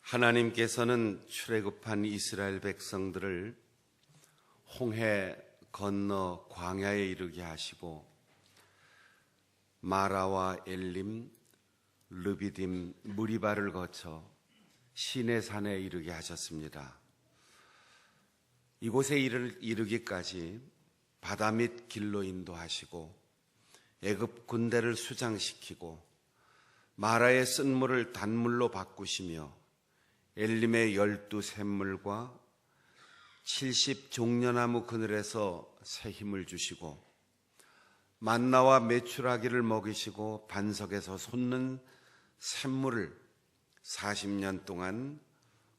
하나님께서는 출애굽한 이스라엘 백성들을 홍해 건너 광야에 이르게 하시고 마라와 엘림, 르비딤, 무리바를 거쳐 시내산에 이르게 하셨습니다. 이곳에 이르기까지 바다 밑 길로 인도하시고 애굽 군대를 수장시키고 마라의 쓴물을 단물로 바꾸시며 엘림의 12 샘물과 70 종려나무 그늘에서 새 힘을 주시고 만나와 메추라기를 먹이시고 반석에서 솟는 샘물을 40년 동안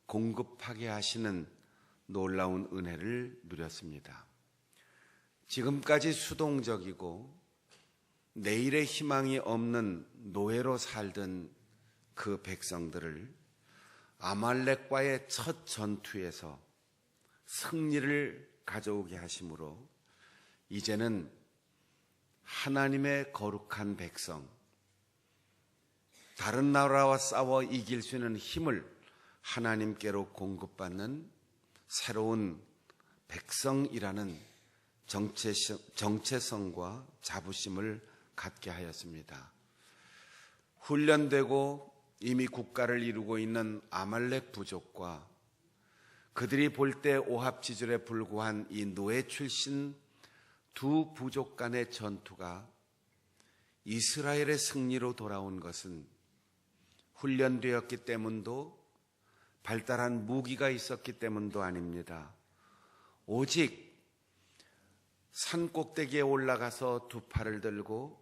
공급하게 하시는 놀라운 은혜를 누렸습니다. 지금까지 수동적이고 내일의 희망이 없는 노예로 살던 그 백성들을 아말렉과의 첫 전투에서 승리를 가져오게 하심으로 이제는 하나님의 거룩한 백성, 다른 나라와 싸워 이길 수 있는 힘을 하나님께로 공급받는 새로운 백성이라는 정체성과 자부심을 갖게 하였습니다. 훈련되고 이미 국가를 이루고 있는 아말렉 부족과 그들이 볼 때 오합지졸에 불과한 이 노예 출신 두 부족 간의 전투가 이스라엘의 승리로 돌아온 것은 훈련되었기 때문도 발달한 무기가 있었기 때문도 아닙니다. 오직 산 꼭대기에 올라가서 두 팔을 들고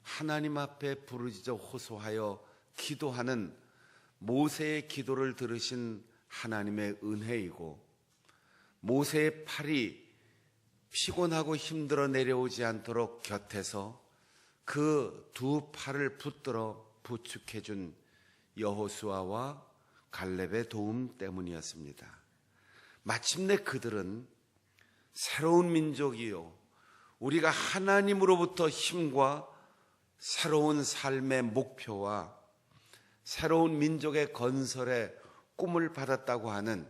하나님 앞에 부르짖어 호소하여 기도하는 모세의 기도를 들으신 하나님의 은혜이고 모세의 팔이 피곤하고 힘들어 내려오지 않도록 곁에서 그 두 팔을 붙들어 부축해준 여호수아와 갈렙의 도움 때문이었습니다. 마침내 그들은 새로운 민족이요 우리가 하나님으로부터 힘과 새로운 삶의 목표와 새로운 민족의 건설의 꿈을 받았다고 하는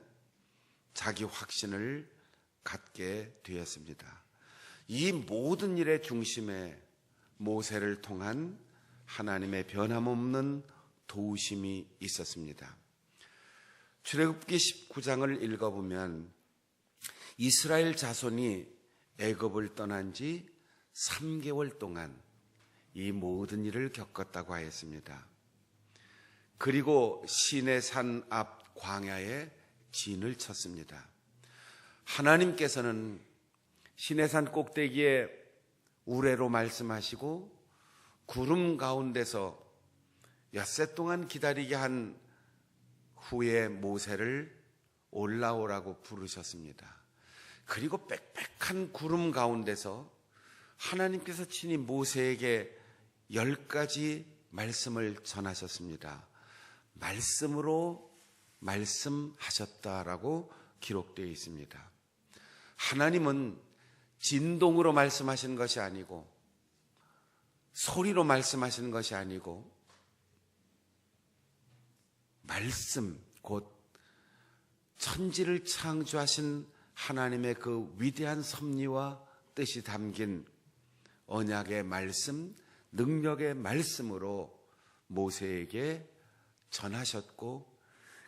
자기 확신을 갖게 되었습니다. 이 모든 일의 중심에 모세를 통한 하나님의 변함없는 도우심이 있었습니다. 출애굽기 19장을 읽어보면 이스라엘 자손이 애굽을 떠난 지 3개월 동안 이 모든 일을 겪었다고 하였습니다. 그리고 시내산 앞 광야에 진을 쳤습니다. 하나님께서는 시내산 꼭대기에 우레로 말씀하시고 구름 가운데서 엿새 동안 기다리게 한 후에 모세를 올라오라고 부르셨습니다. 그리고 빽빽한 구름 가운데서 하나님께서 친히 모세에게 10가지 말씀을 전하셨습니다. 말씀으로 말씀하셨다라고 기록되어 있습니다. 하나님은 진동으로 말씀하시는 것이 아니고 소리로 말씀하시는 것이 아니고 말씀, 곧 천지를 창조하신 하나님의 그 위대한 섭리와 뜻이 담긴 언약의 말씀, 능력의 말씀으로 모세에게 전하셨고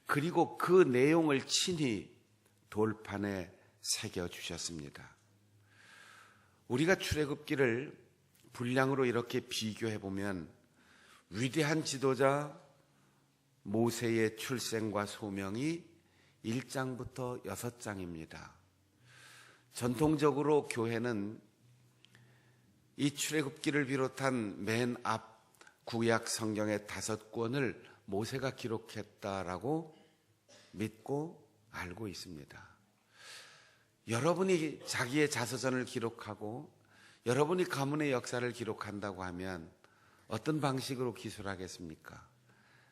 그리고 그 내용을 친히 돌판에 새겨주셨습니다. 우리가 출애굽기를 분량으로 이렇게 비교해보면 위대한 지도자 모세의 출생과 소명이 1장부터 6장입니다. 전통적으로 교회는 이 출애굽기를 비롯한 맨 앞 구약 성경의 5권을 모세가 기록했다라고 믿고 알고 있습니다. 여러분이 자기의 자서전을 기록하고 여러분이 가문의 역사를 기록한다고 하면 어떤 방식으로 기술하겠습니까?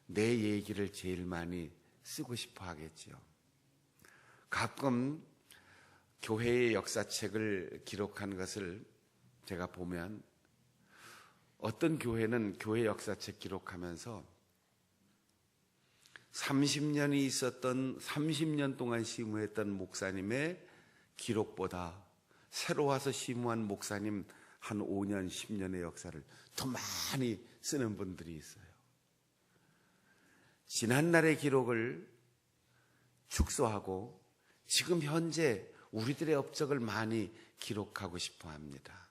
내 얘기를 제일 많이 쓰고 싶어 하겠죠. 가끔 교회의 역사책을 기록한 것을 제가 보면 어떤 교회는 교회 역사책 기록하면서 30년이 있었던 30년 동안 시무했던 목사님의 기록보다 새로 와서 시무한 목사님 한 5년, 10년의 역사를 더 많이 쓰는 분들이 있어요. 지난날의 기록을 축소하고 지금 현재 우리들의 업적을 많이 기록하고 싶어 합니다.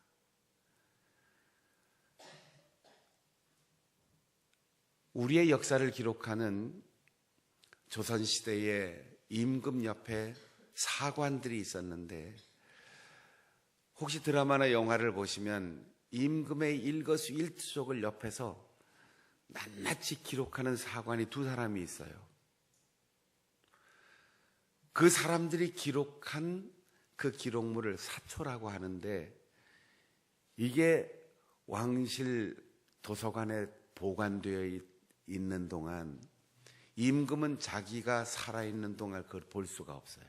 우리의 역사를 기록하는 조선시대의 임금 옆에 사관들이 있었는데, 혹시 드라마나 영화를 보시면 임금의 일거수일투족을 옆에서 낱낱이 기록하는 사관이 두 사람이 있어요. 그 사람들이 기록한 그 기록물을 사초라고 하는데, 이게 왕실 도서관에 보관되어 있는 동안 임금은 자기가 살아있는 동안 그걸 볼 수가 없어요.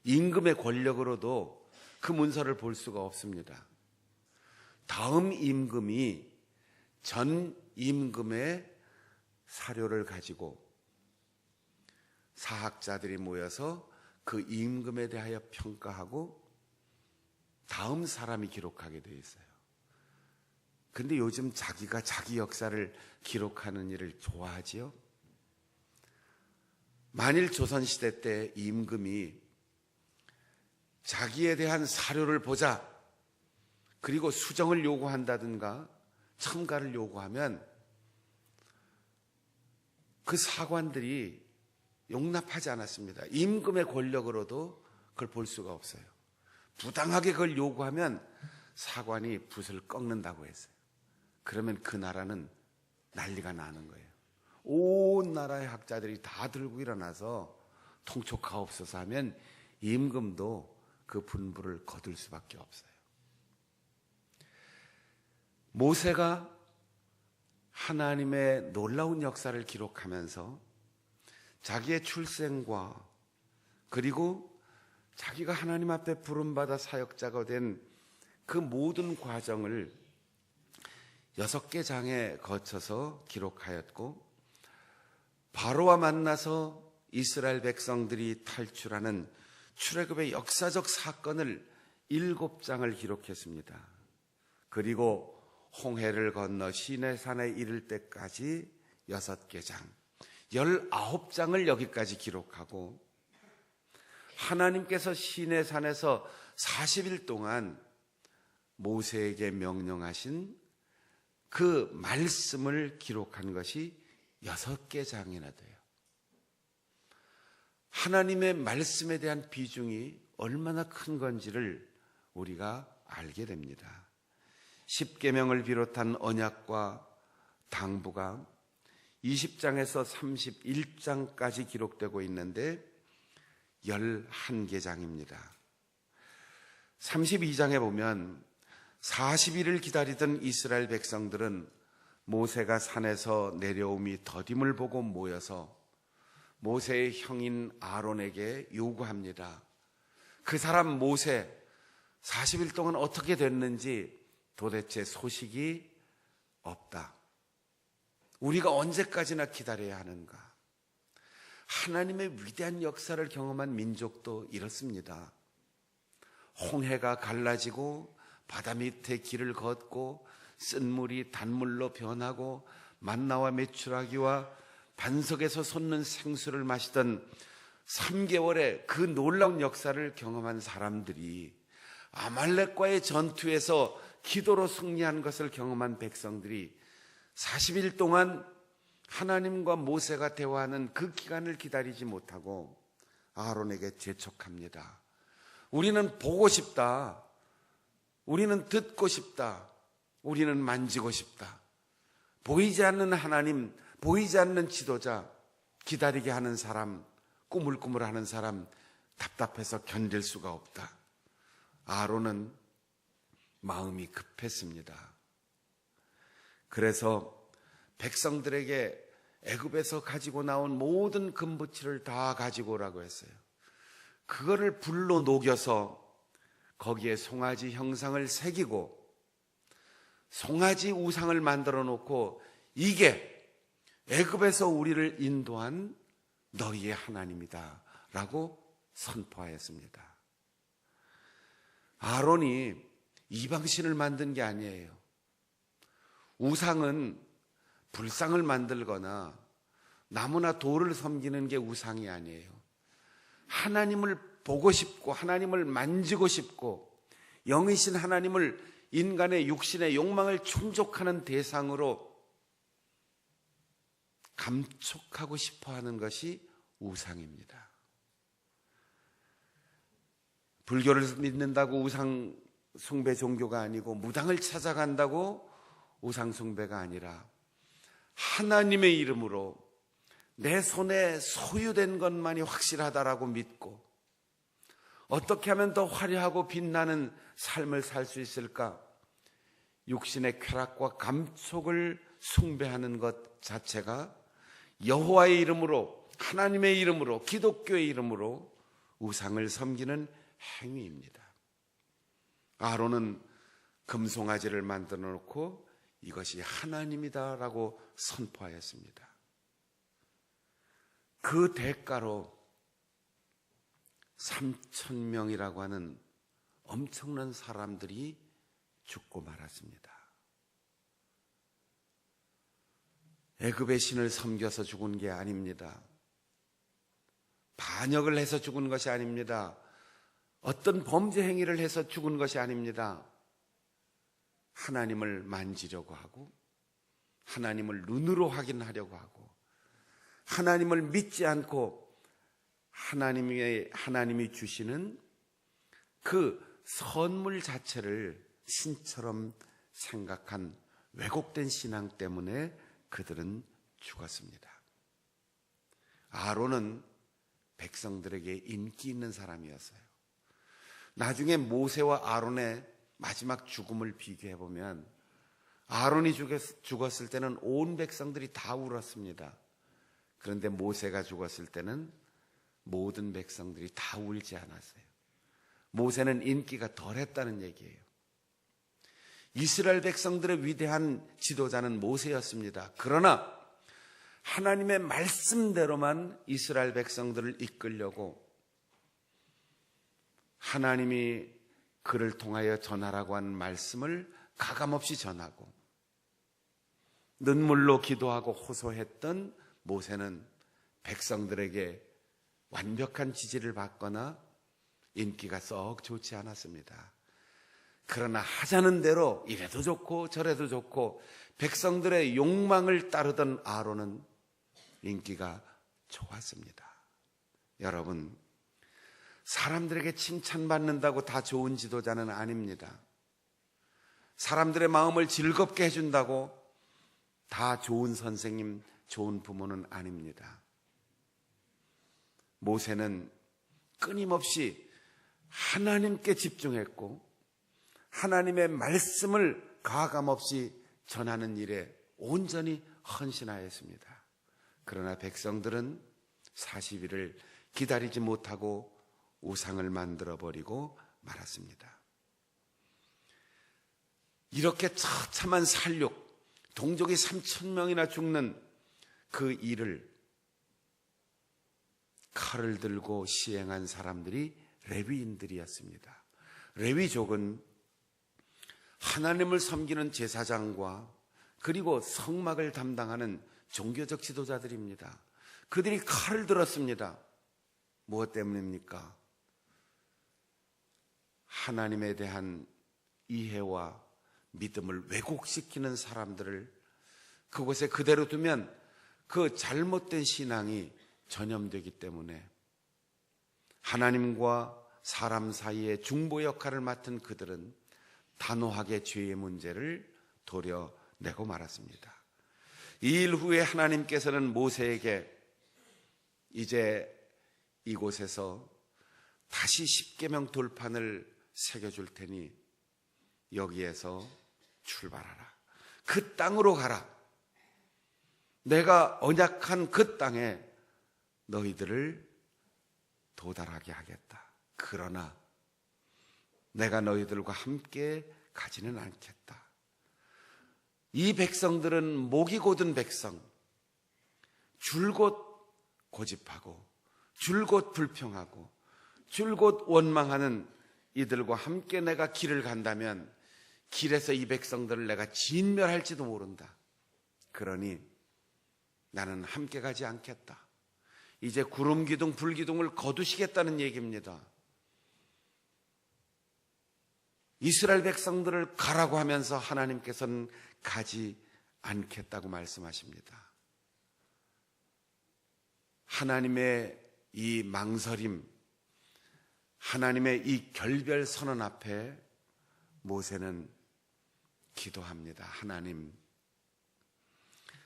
임금의 권력으로도 그 문서를 볼 수가 없습니다. 다음 임금이 전 임금의 사료를 가지고 사학자들이 모여서 그 임금에 대하여 평가하고 다음 사람이 기록하게 되어 있어요. 근데 요즘 자기가 자기 역사를 기록하는 일을 좋아하지요? 만일 조선시대 때 임금이 자기에 대한 사료를 보자, 그리고 수정을 요구한다든가 첨가를 요구하면 그 사관들이 용납하지 않았습니다. 임금의 권력으로도 그걸 볼 수가 없어요. 부당하게 그걸 요구하면 사관이 붓을 꺾는다고 했어요. 그러면 그 나라는 난리가 나는 거예요. 온 나라의 학자들이 다 들고 일어나서 통촉하옵소서 하면 임금도 그 분부를 거둘 수밖에 없어요. 모세가 하나님의 놀라운 역사를 기록하면서 자기의 출생과 그리고 자기가 하나님 앞에 부름받아 사역자가 된 그 모든 과정을 6개 장에 거쳐서 기록하였고, 바로와 만나서 이스라엘 백성들이 탈출하는 출애굽의 역사적 사건을 7장을 기록했습니다. 그리고 홍해를 건너 시내산에 이를 때까지 6개 장, 19장을 여기까지 기록하고, 하나님께서 시내산에서 40일 동안 모세에게 명령하신 그 말씀을 기록한 것이 6개 장이나 돼요. 하나님의 말씀에 대한 비중이 얼마나 큰 건지를 우리가 알게 됩니다. 10계명을 비롯한 언약과 당부가 20장에서 31장까지 기록되고 있는데 11개 장입니다. 32장에 보면 40일을 기다리던 이스라엘 백성들은 모세가 산에서 내려옴이 더딤을 보고 모여서 모세의 형인 아론에게 요구합니다. 그 사람 모세 40일 동안 어떻게 됐는지 도대체 소식이 없다. 우리가 언제까지나 기다려야 하는가? 하나님의 위대한 역사를 경험한 민족도 이렇습니다. 홍해가 갈라지고 바다 밑에 길을 걷고 쓴물이 단물로 변하고 만나와 메추라기와 반석에서 솟는 생수를 마시던 3개월의 그 놀라운 역사를 경험한 사람들이, 아말렉과의 전투에서 기도로 승리한 것을 경험한 백성들이 40일 동안 하나님과 모세가 대화하는 그 기간을 기다리지 못하고 아론에게 재촉합니다. 우리는 보고 싶다. 우리는 듣고 싶다. 우리는 만지고 싶다. 보이지 않는 하나님, 보이지 않는 지도자, 기다리게 하는 사람, 꾸물꾸물하는 사람, 답답해서 견딜 수가 없다. 아론은 마음이 급했습니다. 그래서 백성들에게 애굽에서 가지고 나온 모든 금부치를 다 가지고 오라고 했어요. 그거를 불로 녹여서 거기에 송아지 형상을 새기고 송아지 우상을 만들어 놓고, 이게 애굽에서 우리를 인도한 너희의 하나님이다 라고 선포하였습니다. 아론이 이방신을 만든 게 아니에요. 우상은 불상을 만들거나 나무나 돌을 섬기는 게 우상이 아니에요. 하나님을 보고 싶고 하나님을 만지고 싶고 영이신 하나님을 인간의 육신의 욕망을 충족하는 대상으로 감촉하고 싶어하는 것이 우상입니다. 불교를 믿는다고 우상 숭배 종교가 아니고, 무당을 찾아간다고 우상 숭배가 아니라 하나님의 이름으로 내 손에 소유된 것만이 확실하다라고 믿고 어떻게 하면 더 화려하고 빛나는 삶을 살 수 있을까? 육신의 쾌락과 감촉을 숭배하는 것 자체가 여호와의 이름으로, 하나님의 이름으로, 기독교의 이름으로 우상을 섬기는 행위입니다. 아론은 금송아지를 만들어 놓고 이것이 하나님이다라고 선포하였습니다. 그 대가로 3,000명이라고 하는 엄청난 사람들이 죽고 말았습니다. 애굽의 신을 섬겨서 죽은 게 아닙니다. 반역을 해서 죽은 것이 아닙니다. 어떤 범죄 행위를 해서 죽은 것이 아닙니다. 하나님을 만지려고 하고 하나님을 눈으로 확인하려고 하고 하나님을 믿지 않고 하나님이 주시는 그 선물 자체를 신처럼 생각한 왜곡된 신앙 때문에 그들은 죽었습니다. 아론은 백성들에게 인기 있는 사람이었어요. 나중에 모세와 아론의 마지막 죽음을 비교해 보면 아론이 죽었을 때는 온 백성들이 다 울었습니다. 그런데 모세가 죽었을 때는 모든 백성들이 다 울지 않았어요. 모세는 인기가 덜했다는 얘기예요. 이스라엘 백성들의 위대한 지도자는 모세였습니다. 그러나 하나님의 말씀대로만 이스라엘 백성들을 이끌려고 하나님이 그를 통하여 전하라고 한 말씀을 가감없이 전하고 눈물로 기도하고 호소했던 모세는 백성들에게 완벽한 지지를 받거나 인기가 썩 좋지 않았습니다. 그러나 하자는 대로 이래도 좋고 저래도 좋고 백성들의 욕망을 따르던 아론은 인기가 좋았습니다. 여러분, 사람들에게 칭찬받는다고 다 좋은 지도자는 아닙니다. 사람들의 마음을 즐겁게 해준다고 다 좋은 선생님, 좋은 부모는 아닙니다. 모세는 끊임없이 하나님께 집중했고 하나님의 말씀을 가감없이 전하는 일에 온전히 헌신하였습니다. 그러나 백성들은 40일을 기다리지 못하고 우상을 만들어버리고 말았습니다. 이렇게 처참한 살육, 동족이 3,000명이나 죽는 그 일을 칼을 들고 시행한 사람들이 레위인들이었습니다. 레위족은 하나님을 섬기는 제사장과 그리고 성막을 담당하는 종교적 지도자들입니다. 그들이 칼을 들었습니다. 무엇 때문입니까? 하나님에 대한 이해와 믿음을 왜곡시키는 사람들을 그곳에 그대로 두면 그 잘못된 신앙이 전염되기 때문에 하나님과 사람 사이의 중보 역할을 맡은 그들은 단호하게 죄의 문제를 도려내고 말았습니다. 이 일 후에 하나님께서는 모세에게 이제 이곳에서 다시 십계명 돌판을 새겨줄 테니 여기에서 출발하라. 그 땅으로 가라. 내가 언약한 그 땅에 너희들을 도달하게 하겠다. 그러나 내가 너희들과 함께 가지는 않겠다. 이 백성들은 목이 곧은 백성, 줄곧 고집하고 줄곧 불평하고 줄곧 원망하는 이들과 함께 내가 길을 간다면 길에서 이 백성들을 내가 진멸할지도 모른다. 그러니 나는 함께 가지 않겠다. 이제 구름기둥 불기둥을 거두시겠다는 얘기입니다. 이스라엘 백성들을 가라고 하면서 하나님께서는 가지 않겠다고 말씀하십니다. 하나님의 이 망설임, 하나님의 이 결별 선언 앞에 모세는 기도합니다.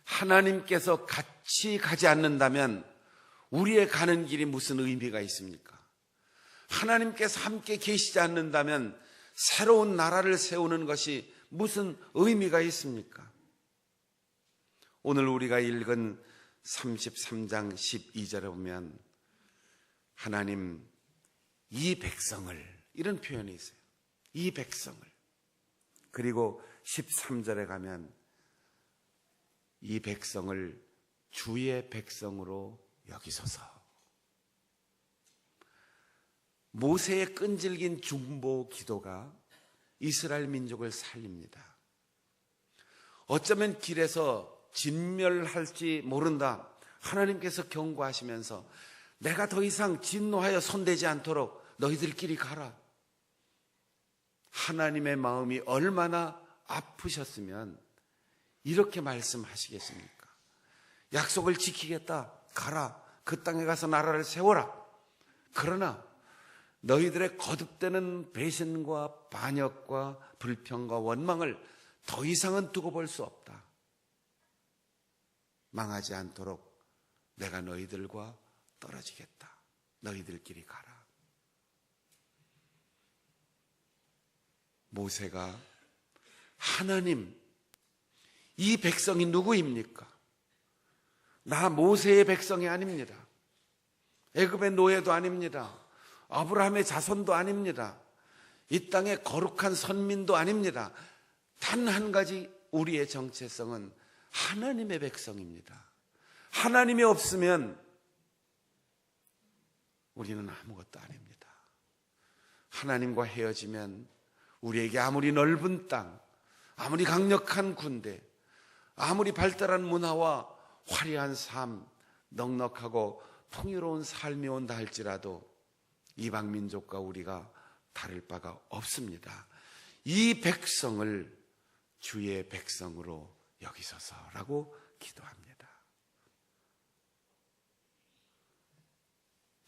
하나님께서 같이 가지 않는다면 우리의 가는 길이 무슨 의미가 있습니까? 하나님께서 함께 계시지 않는다면 새로운 나라를 세우는 것이 무슨 의미가 있습니까? 오늘 우리가 읽은 33장 12절에 보면 하나님 이 백성을, 이런 표현이 있어요. 이 백성을. 그리고 13절에 가면 이 백성을 주의 백성으로 여기소서. 모세의 끈질긴 중보 기도가 이스라엘 민족을 살립니다. 어쩌면 길에서 진멸할지 모른다. 하나님께서 경고하시면서 내가 더 이상 진노하여 손대지 않도록 너희들끼리 가라. 하나님의 마음이 얼마나 아프셨으면 이렇게 말씀하시겠습니까? 약속을 지키겠다. 가라. 그 땅에 가서 나라를 세워라. 그러나 너희들의 거듭되는 배신과 반역과 불평과 원망을 더 이상은 두고 볼 수 없다. 망하지 않도록 내가 너희들과 떨어지겠다. 너희들끼리 가라. 모세가 하나님, 이 백성이 누구입니까? 나 모세의 백성이 아닙니다. 애굽의 노예도 아닙니다. 아브라함의 자손도 아닙니다. 이 땅의 거룩한 선민도 아닙니다. 단 한 가지 우리의 정체성은 하나님의 백성입니다. 하나님이 없으면 우리는 아무것도 아닙니다. 하나님과 헤어지면 우리에게 아무리 넓은 땅, 아무리 강력한 군대, 아무리 발달한 문화와 화려한 삶, 넉넉하고 풍요로운 삶이 온다 할지라도 이방 민족과 우리가 다를 바가 없습니다. 이 백성을 주의 백성으로 여기소서라고 기도합니다.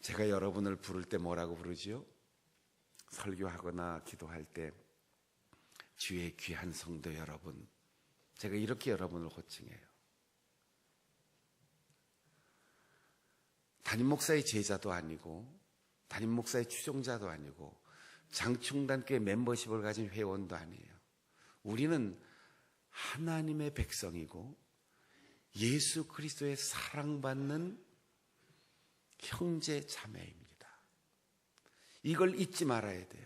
제가 여러분을 부를 때 뭐라고 부르지요? 설교하거나 기도할 때 주의 귀한 성도 여러분, 제가 이렇게 여러분을 호칭해요. 담임 목사의 제자도 아니고 담임 목사의 추종자도 아니고 장충단교회 멤버십을 가진 회원도 아니에요. 우리는 하나님의 백성이고 예수 그리스도의 사랑받는 형제 자매입니다. 이걸 잊지 말아야 돼요.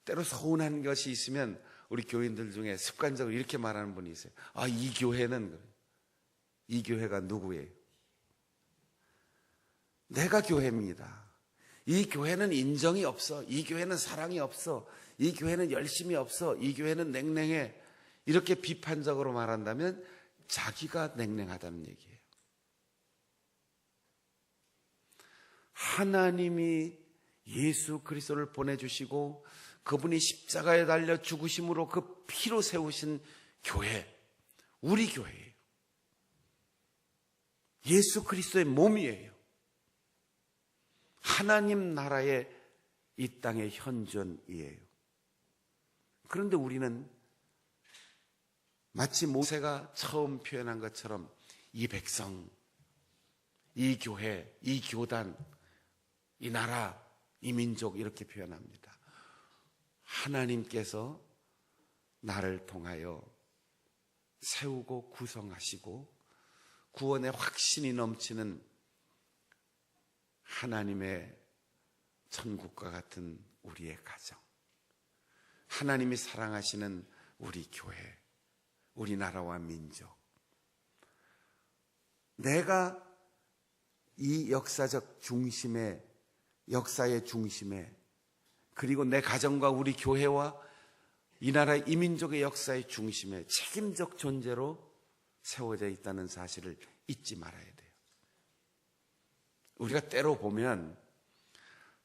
때로 서운한 것이 있으면 우리 교인들 중에 습관적으로 이렇게 말하는 분이 있어요. 아, 이 교회는, 이 교회가 누구예요? 내가 교회입니다. 이 교회는 인정이 없어. 이 교회는 사랑이 없어. 이 교회는 열심이 없어. 이 교회는 냉랭해. 이렇게 비판적으로 말한다면 자기가 냉랭하다는 얘기예요. 하나님이 예수 그리스도를 보내주시고 그분이 십자가에 달려 죽으심으로 그 피로 세우신 교회, 우리 교회예요. 예수 그리스도의 몸이에요. 하나님 나라의 이 땅의 현존이에요. 그런데 우리는 마치 모세가 처음 표현한 것처럼 이 백성, 이 교회, 이 교단, 이 나라, 이 민족 이렇게 표현합니다. 하나님께서 나를 통하여 세우고 구성하시고 구원의 확신이 넘치는 하나님의 천국과 같은 우리의 가정, 하나님이 사랑하시는 우리 교회, 우리나라와 민족, 내가 이 역사적 중심에, 역사의 중심에, 그리고 내 가정과 우리 교회와 이 나라 이민족의 역사의 중심에 책임적 존재로 세워져 있다는 사실을 잊지 말아야 돼요. 우리가 때로 보면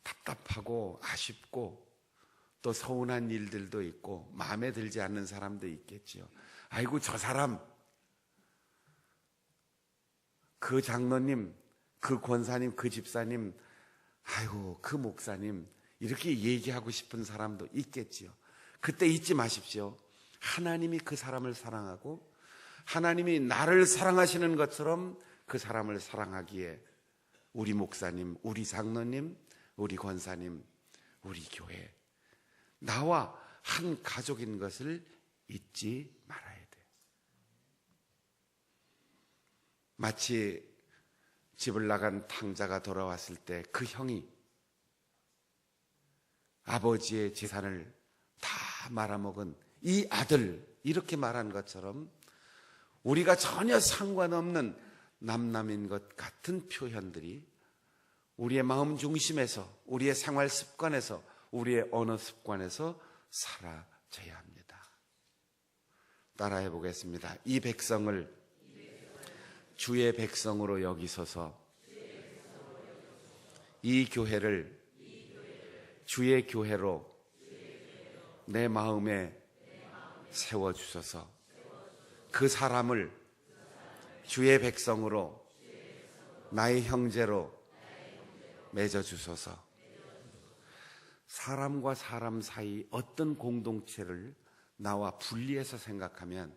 답답하고 아쉽고 또 서운한 일들도 있고 마음에 들지 않는 사람도 있겠지요. 아이고 저 사람, 그 장로님, 그 권사님, 그 집사님, 아이고 그 목사님, 이렇게 얘기하고 싶은 사람도 있겠지요. 그때 잊지 마십시오. 하나님이 그 사람을 사랑하고 하나님이 나를 사랑하시는 것처럼 그 사람을 사랑하기에 우리 목사님, 우리 장로님, 우리 권사님, 우리 교회, 나와 한 가족인 것을 잊지 말아야 돼요. 마치 집을 나간 탕자가 돌아왔을 때 그 형이 아버지의 재산을 다 말아먹은 이 아들, 이렇게 말한 것처럼 우리가 전혀 상관없는 남남인 것 같은 표현들이 우리의 마음 중심에서, 우리의 생활 습관에서, 우리의 언어 습관에서 사라져야 합니다. 따라해 보겠습니다. 이 백성을 주의 백성으로 여기소서. 이 교회를 주의 교회로 내 마음에 세워주소서. 그 사람을 주의 백성으로 나의 형제로 맺어주소서. 사람과 사람 사이 어떤 공동체를 나와 분리해서 생각하면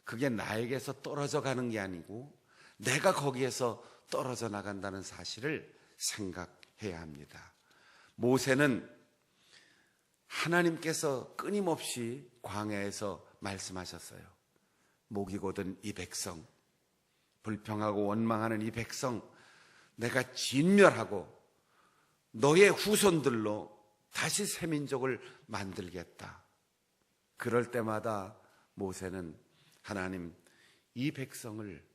그게 나에게서 떨어져 가는 게 아니고 내가 거기에서 떨어져 나간다는 사실을 생각해야 합니다. 모세는 하나님께서 끊임없이 광야에서 말씀하셨어요. 목이 곧은 이 백성, 불평하고 원망하는 이 백성, 내가 진멸하고 너의 후손들로 다시 새 민족을 만들겠다. 그럴 때마다 모세는 하나님, 이 백성을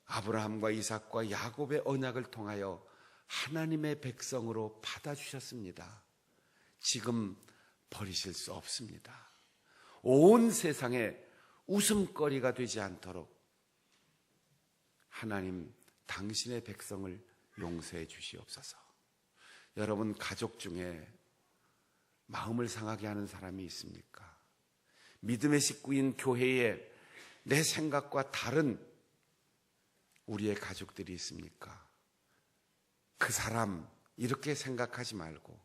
아브라함과 이삭과 야곱의 언약을 통하여 하나님의 백성으로 받아주셨습니다. 지금 버리실 수 없습니다. 온 세상에 웃음거리가 되지 않도록 하나님, 당신의 백성을 용서해 주시옵소서. 여러분, 가족 중에 마음을 상하게 하는 사람이 있습니까? 믿음의 식구인 교회에 내 생각과 다른 우리의 가족들이 있습니까? 그 사람 이렇게 생각하지 말고,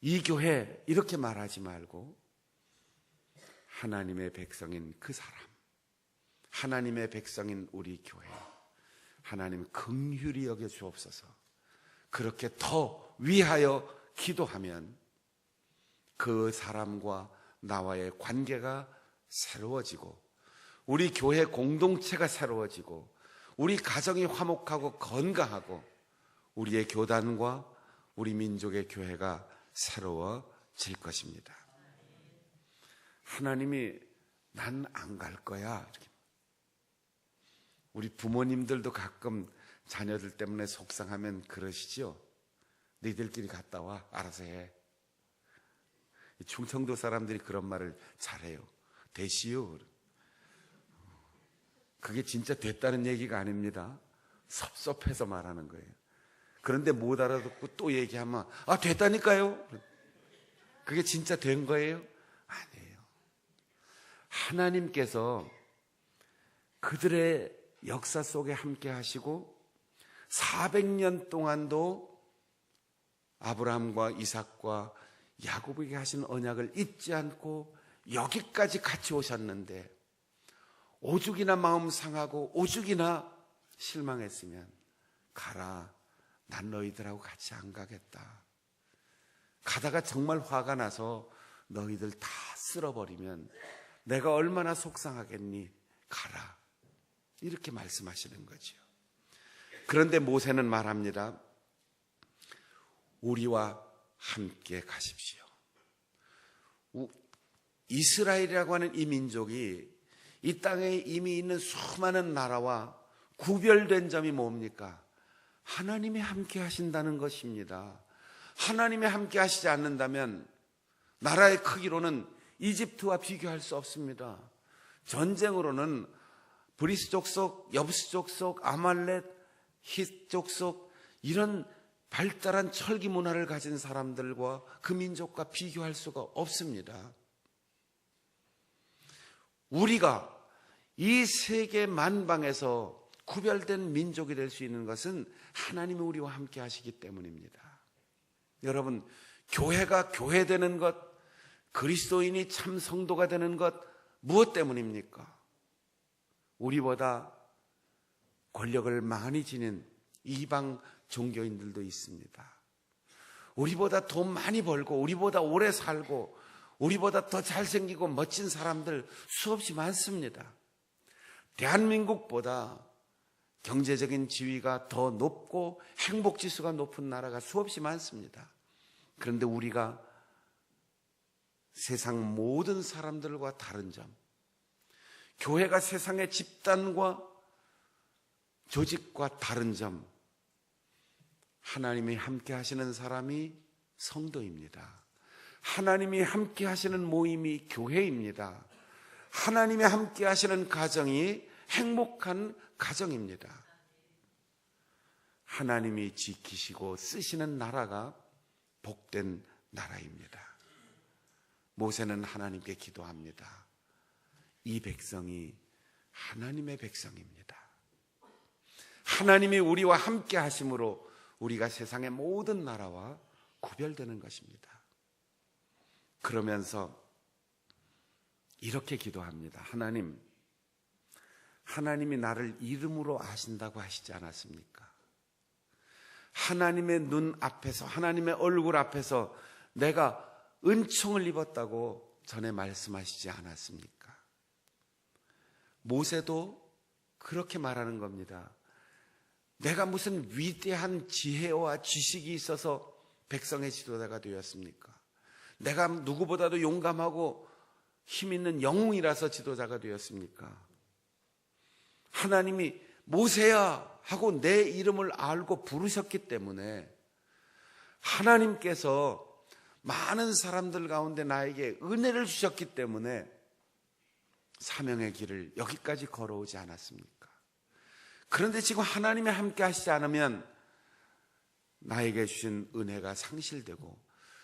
이 교회 이렇게 말하지 말고, 하나님의 백성인 그 사람, 하나님의 백성인 우리 교회, 하나님 긍휼히 여겨 주옵소서. 그렇게 더 위하여 기도하면 그 사람과 나와의 관계가 새로워지고, 우리 교회 공동체가 새로워지고, 우리 가정이 화목하고 건강하고, 우리의 교단과 우리 민족의 교회가 새로워질 것입니다. 하나님이 난 안 갈 거야, 이렇게. 우리 부모님들도 가끔 자녀들 때문에 속상하면 그러시죠. 너희들끼리 갔다 와, 알아서 해. 충청도 사람들이 그런 말을 잘해요. 되시오. 그게 진짜 됐다는 얘기가 아닙니다. 섭섭해서 말하는 거예요. 그런데 못 알아듣고 또 얘기하면 됐다니까요. 그게 진짜 된 거예요? 아니에요. 하나님께서 그들의 역사 속에 함께 하시고 400년 동안도 아브라함과 이삭과 야곱에게 하신 언약을 잊지 않고 여기까지 같이 오셨는데, 오죽이나 마음 상하고 오죽이나 실망했으면 가라, 난 너희들하고 같이 안 가겠다. 가다가 정말 화가 나서 너희들 다 쓸어버리면 내가 얼마나 속상하겠니? 가라. 이렇게 말씀하시는 거죠. 그런데 모세는 말합니다. 우리와 함께 가십시오. 이스라엘이라고 하는 이 민족이 이 땅에 이미 있는 수많은 나라와 구별된 점이 뭡니까? 하나님이 함께 하신다는 것입니다. 하나님이 함께 하시지 않는다면 나라의 크기로는 이집트와 비교할 수 없습니다. 전쟁으로는 브리스 족속, 여부스 족속, 아말렉, 힛 족속 이런 발달한 철기 문화를 가진 사람들과 그 민족과 비교할 수가 없습니다. 우리가 이 세계 만방에서 구별된 민족이 될 수 있는 것은 하나님이 우리와 함께 하시기 때문입니다. 여러분, 교회가 교회되는 것, 그리스도인이 참 성도가 되는 것 무엇 때문입니까? 우리보다 권력을 많이 지닌 이방 종교인들도 있습니다. 우리보다 돈 많이 벌고 우리보다 오래 살고 우리보다 더 잘생기고 멋진 사람들 수없이 많습니다. 대한민국보다 경제적인 지위가 더 높고 행복지수가 높은 나라가 수없이 많습니다. 그런데 우리가 세상 모든 사람들과 다른 점, 교회가 세상의 집단과 조직과 다른 점, 하나님이 함께 하시는 사람이 성도입니다. 하나님이 함께 하시는 모임이 교회입니다. 하나님이 함께 하시는 가정이 행복한 가정입니다. 하나님이 지키시고 쓰시는 나라가 복된 나라입니다. 모세는 하나님께 기도합니다. 이 백성이 하나님의 백성입니다. 하나님이 우리와 함께 하심으로 우리가 세상의 모든 나라와 구별되는 것입니다. 그러면서 이렇게 기도합니다. 하나님이 나를 이름으로 아신다고 하시지 않았습니까? 하나님의 눈 앞에서, 하나님의 얼굴 앞에서 내가 은총을 입었다고 전에 말씀하시지 않았습니까? 모세도 그렇게 말하는 겁니다. 내가 무슨 위대한 지혜와 지식이 있어서 백성의 지도자가 되었습니까? 내가 누구보다도 용감하고 힘 있는 영웅이라서 지도자가 되었습니까? 하나님이 모세야 하고 내 이름을 알고 부르셨기 때문에 하나님께서 많은 사람들 가운데 나에게 은혜를 주셨기 때문에 사명의 길을 여기까지 걸어오지 않았습니까? 그런데 지금 하나님이 함께 하시지 않으면 나에게 주신 은혜가 상실되고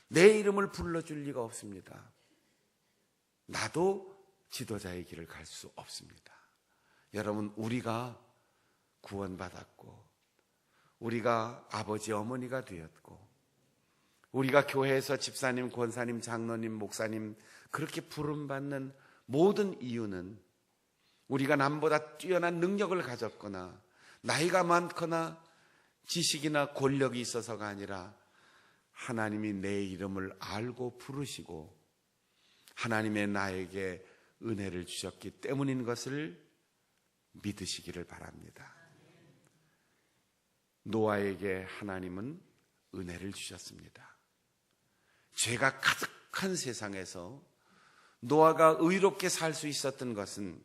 내 이름을 불러줄 리가 없습니다. 나도 지도자의 길을 갈 수 없습니다. 여러분, 우리가 구원받았고 우리가 아버지 어머니가 되었고 우리가 교회에서 집사님, 권사님, 장로님, 목사님 그렇게 부름받는 모든 이유는 우리가 남보다 뛰어난 능력을 가졌거나 나이가 많거나 지식이나 권력이 있어서가 아니라 하나님이 내 이름을 알고 부르시고 하나님의 나에게 은혜를 주셨기 때문인 것을 믿으시기를 바랍니다. 노아에게 하나님은 은혜를 주셨습니다. 죄가 가득한 세상에서 노아가 의롭게 살 수 있었던 것은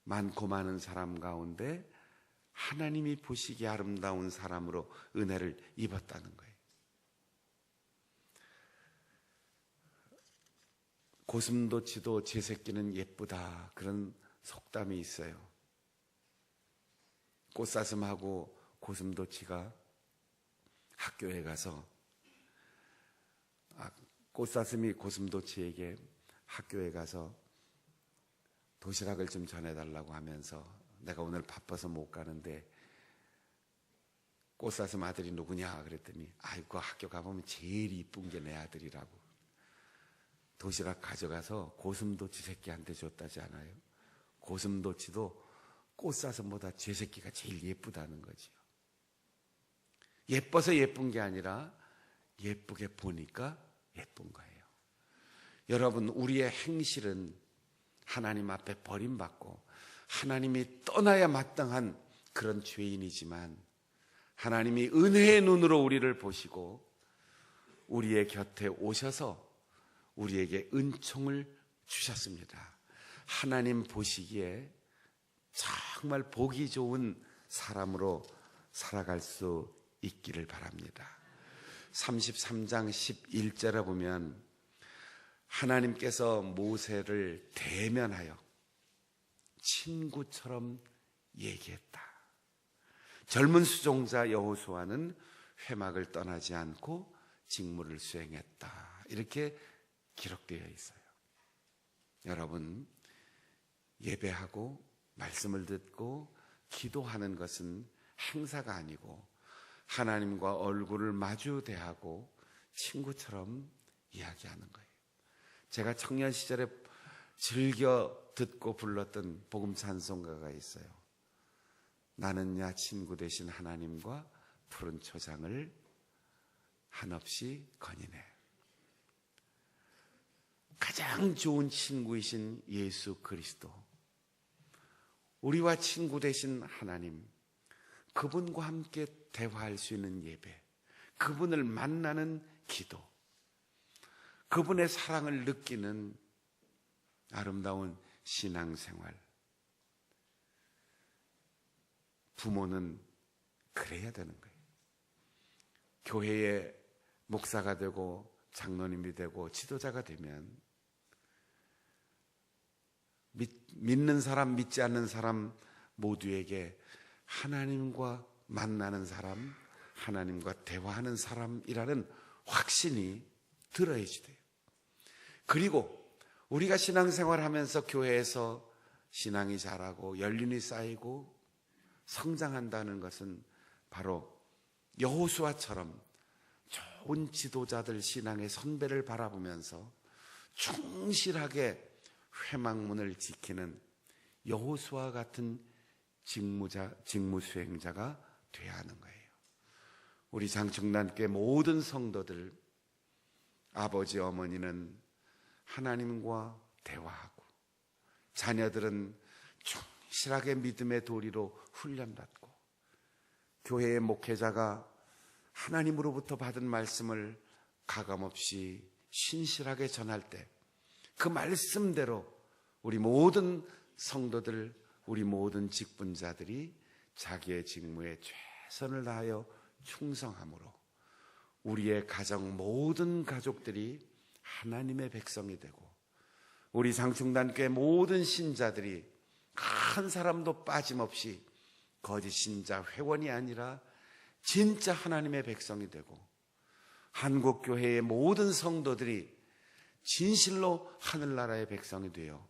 많고 많은 사람 가운데 하나님이 보시기에 아름다운 사람으로 은혜를 입었다는 거예요. 고슴도치도 제 새끼는 예쁘다, 그런 속담이 있어요. 꽃사슴하고 고슴도치가 학교에 가서 꽃사슴이 고슴도치에게 학교에 가서 도시락을 좀 전해달라고 하면서 내가 오늘 바빠서 못 가는데 꽃사슴 아들이 누구냐 그랬더니 아이고 학교 가보면 제일 이쁜 게 내 아들이라고. 도시락 가져가서 고슴도치 새끼한테 줬다지 않아요? 고슴도치도 꽃사슴보다 제 새끼가 제일 예쁘다는 거지요. 예뻐서 예쁜 게 아니라 예쁘게 보니까 예쁜 거예요. 여러분, 우리의 행실은 하나님 앞에 버림받고 하나님이 떠나야 마땅한 그런 죄인이지만 하나님이 은혜의 눈으로 우리를 보시고 우리의 곁에 오셔서 우리에게 은총을 주셨습니다. 하나님 보시기에 정말 보기 좋은 사람으로 살아갈 수 있기를 바랍니다. 33장 11절에 보면 하나님께서 모세를 대면하여 친구처럼 얘기했다. 젊은 수종자 여호수아는 회막을 떠나지 않고 직무를 수행했다. 이렇게 기록되어 있어요. 여러분, 예배하고 말씀을 듣고 기도하는 것은 행사가 아니고 하나님과 얼굴을 마주 대하고 친구처럼 이야기하는 거예요. 제가 청년 시절에 즐겨 듣고 불렀던 복음 찬송가가 있어요. 나는야 친구 되신 하나님과 푸른 초장을 한없이 거니네. 가장 좋은 친구이신 예수 그리스도, 우리와 친구 되신 하나님, 그분과 함께 대화할 수 있는 예배, 그분을 만나는 기도, 그분의 사랑을 느끼는 아름다운 신앙생활. 부모는 그래야 되는 거예요. 교회의 목사가 되고 장로님이 되고 지도자가 되면 믿는 사람, 믿지 않는 사람 모두에게 하나님과 만나는 사람, 하나님과 대화하는 사람이라는 확신이 들어야지 돼요. 그리고 우리가 신앙생활 하면서 교회에서 신앙이 자라고 연륜이 쌓이고 성장한다는 것은 바로 여호수아처럼 좋은 지도자들, 신앙의 선배를 바라보면서 충실하게 회막문을 지키는 여호수아 같은 직무 수행자가 되어야 하는 거예요. 우리 장충단교회 모든 성도들, 아버지 어머니는 하나님과 대화하고 자녀들은 충실하게 믿음의 도리로 훈련받고 교회의 목회자가 하나님으로부터 받은 말씀을 가감없이 신실하게 전할 때 그 말씀대로 우리 모든 성도들, 우리 모든 직분자들이 자기의 직무에 최선을 다하여 충성함으로 우리의 가정 모든 가족들이 하나님의 백성이 되고 우리 장충단교회 모든 신자들이 한 사람도 빠짐없이 거짓 신자 회원이 아니라 진짜 하나님의 백성이 되고 한국교회의 모든 성도들이 진실로 하늘나라의 백성이 되어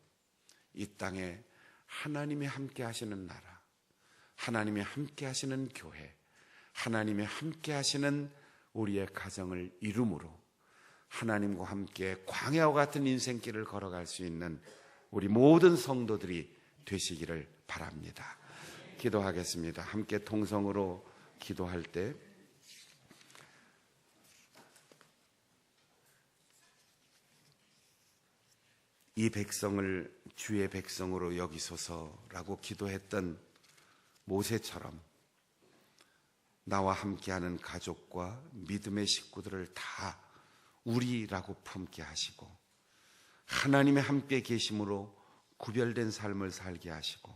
이 땅에 하나님이 함께 하시는 나라, 하나님이 함께 하시는 교회, 하나님이 함께 하시는 우리의 가정을 이룸으로 하나님과 함께 광야와 같은 인생길을 걸어갈 수 있는 우리 모든 성도들이 되시기를 바랍니다. 기도하겠습니다. 함께 통성으로 기도할 때 이 백성을 주의 백성으로 여기소서라고 기도했던 모세처럼 나와 함께하는 가족과 믿음의 식구들을 다 우리라고 품게 하시고 하나님의 함께 계심으로 구별된 삶을 살게 하시고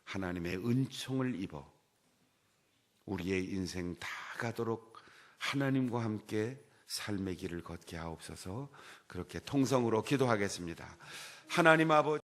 하나님의 은총을 입어 우리의 인생 다 가도록 하나님과 함께 삶의 길을 걷게 하옵소서. 그렇게 통성으로 기도하겠습니다. 하나님 아버지,